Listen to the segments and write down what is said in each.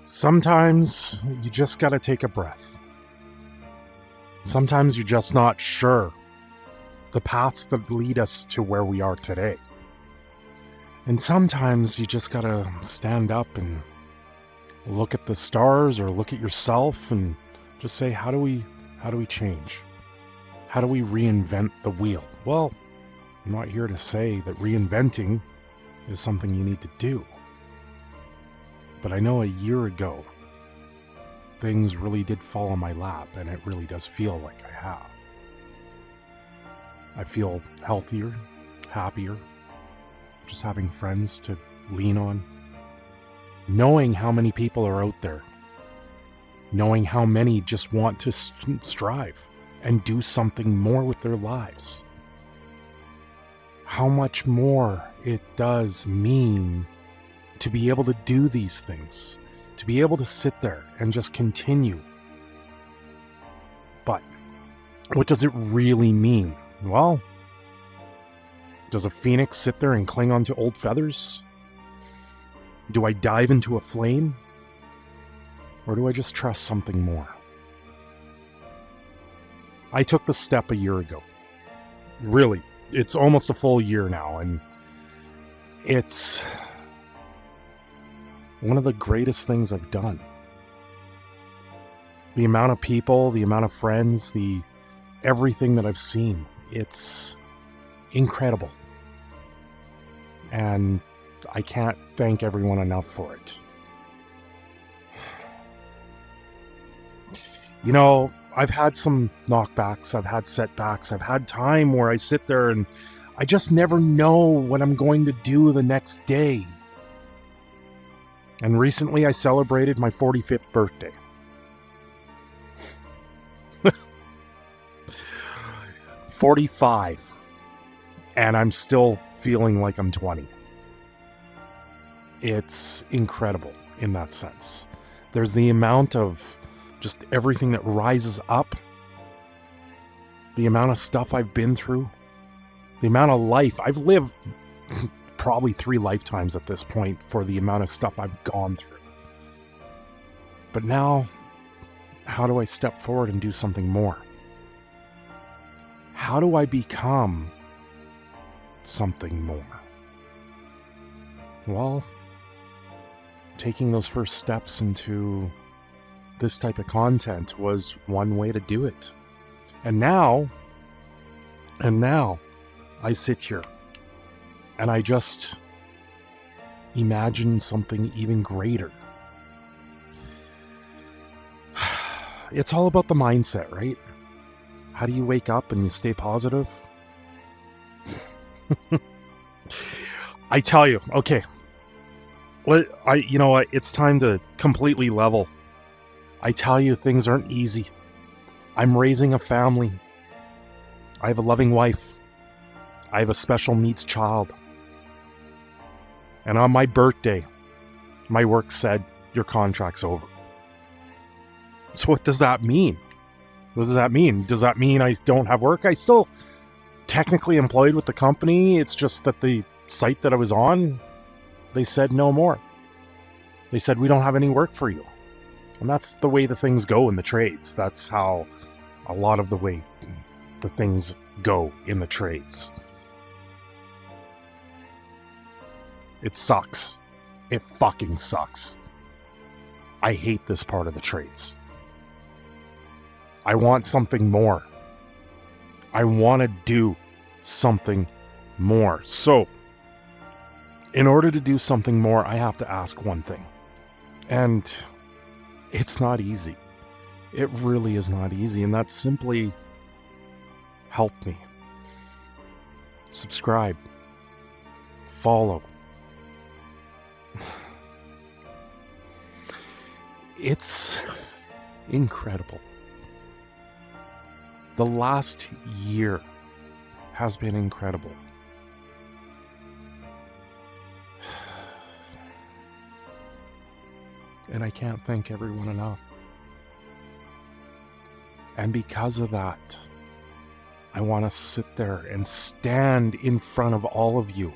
Sometimes you just gotta take a breath. Sometimes you're just not sure the paths that lead us to where we are today. And sometimes you just gotta stand up and look at the stars or look at yourself and just say, how do we change? How do we reinvent the wheel? Well, I'm not here to say that reinventing is something you need to do. But I know a year ago, things really did fall on my lap, and it really does feel like I have. I feel healthier, happier, just having friends to lean on, knowing how many people are out there, knowing how many just want to strive and do something more with their lives. How much more it does mean to be able to do these things, to be able to sit there and just continue. But what does it really mean? Well, does a phoenix sit there and cling onto old feathers? Do I dive into a flame? Or do I just trust something more? I took the step a year ago. Really, it's almost a full year now, and it's one of the greatest things I've done. The amount of people, the amount of friends, everything that I've seen, it's incredible. And I can't thank everyone enough for it. You know, I've had some knockbacks, I've had setbacks, I've had time where I sit there and I just never know what I'm going to do the next day. And recently I celebrated my 45th birthday. 45. And I'm still feeling like I'm 20. It's incredible in that sense. There's the amount of just everything that rises up, the amount of stuff I've been through, the amount of life I've lived. Probably 3 lifetimes at this point for the amount of stuff I've gone through. But now, how do I step forward and do something more? How do I become something more? Well, taking those first steps into this type of content was one way to do it. And now, I sit here and I just imagine something even greater. It's all about the mindset, right? How do you wake up and you stay positive? I tell you, okay. You know what? It's time to completely level. I tell you, things aren't easy. I'm raising a family. I have a loving wife. I have a special needs child. And on my birthday, my work said, your contract's over. So what does that mean? What does that mean? Does that mean I don't have work? I still technically employed with the company. It's just that the site that I was on, they said no more. They said, we don't have any work for you. And that's the way the things go in the trades. That's how a lot of the way the things go in the trades. It sucks. It fucking sucks. I hate this part of the trades. I want something more. I want to do something more. So, in order to do something more, I have to ask one thing. And it's not easy. It really is not easy. And that's simply help me. Subscribe. Follow. It's incredible. The last year has been incredible. And I can't thank everyone enough. And because of that, I want to sit there and stand in front of all of you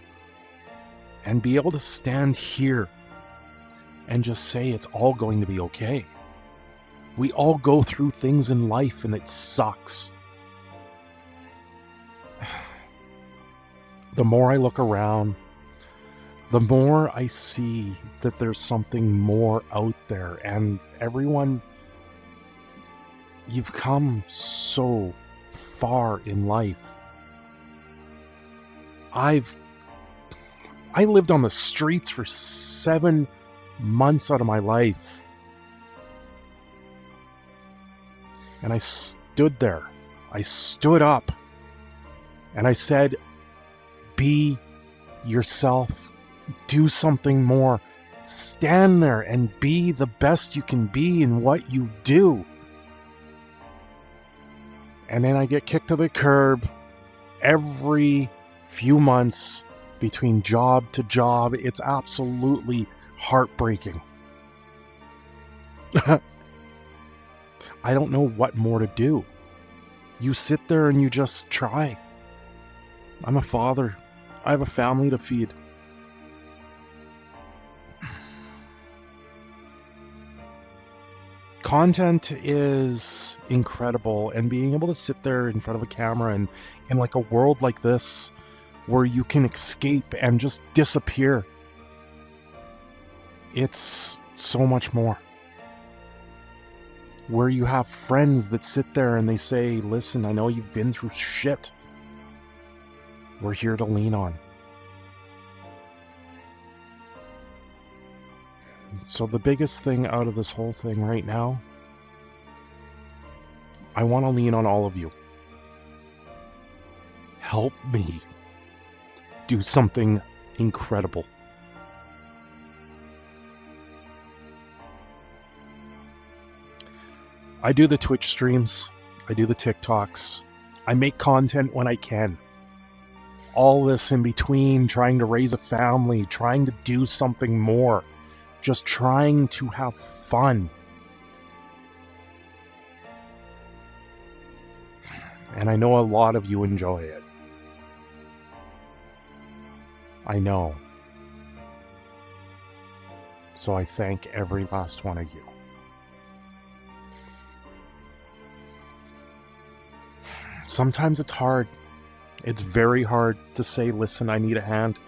and be able to stand here and just say it's all going to be okay. We all go through things in life and it sucks. The more I look around, the more I see that there's something more out there, and everyone, you've come so far in life. I lived on the streets for 7 months out of my life. And I stood there. I stood up. And I said, be yourself. Do something more. Stand there and be the best you can be in what you do. And then I get kicked to the curb every few months between job to job. It's absolutely heartbreaking. I don't know what more to do. You sit there and you just try. I'm a father. I have a family to feed. Content is incredible, and being able to sit there in front of a camera and in like a world like this where you can escape and just disappear, it's so much more. Where you have friends that sit there and they say, listen, I know you've been through shit. We're here to lean on. So the biggest thing out of this whole thing right now, I want to lean on all of you. Help me do something incredible. I do the Twitch streams. I do the TikToks. I make content when I can. All this in between, trying to raise a family, trying to do something more. Just trying to have fun. And I know a lot of you enjoy it. I know. So I thank every last one of you. Sometimes it's hard. It's very hard to say, listen, I need a hand.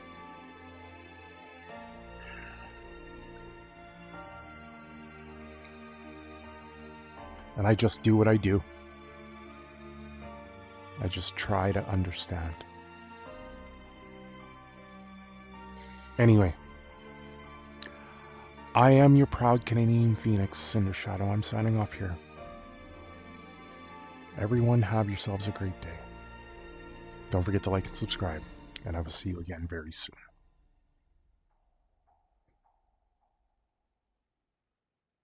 And I just do what I do. I just try to understand. Anyway, I am your proud Canadian Phoenix, Cindershadow. I'm signing off here. Everyone have yourselves a great day. Don't forget to like and subscribe, and I will see you again very soon.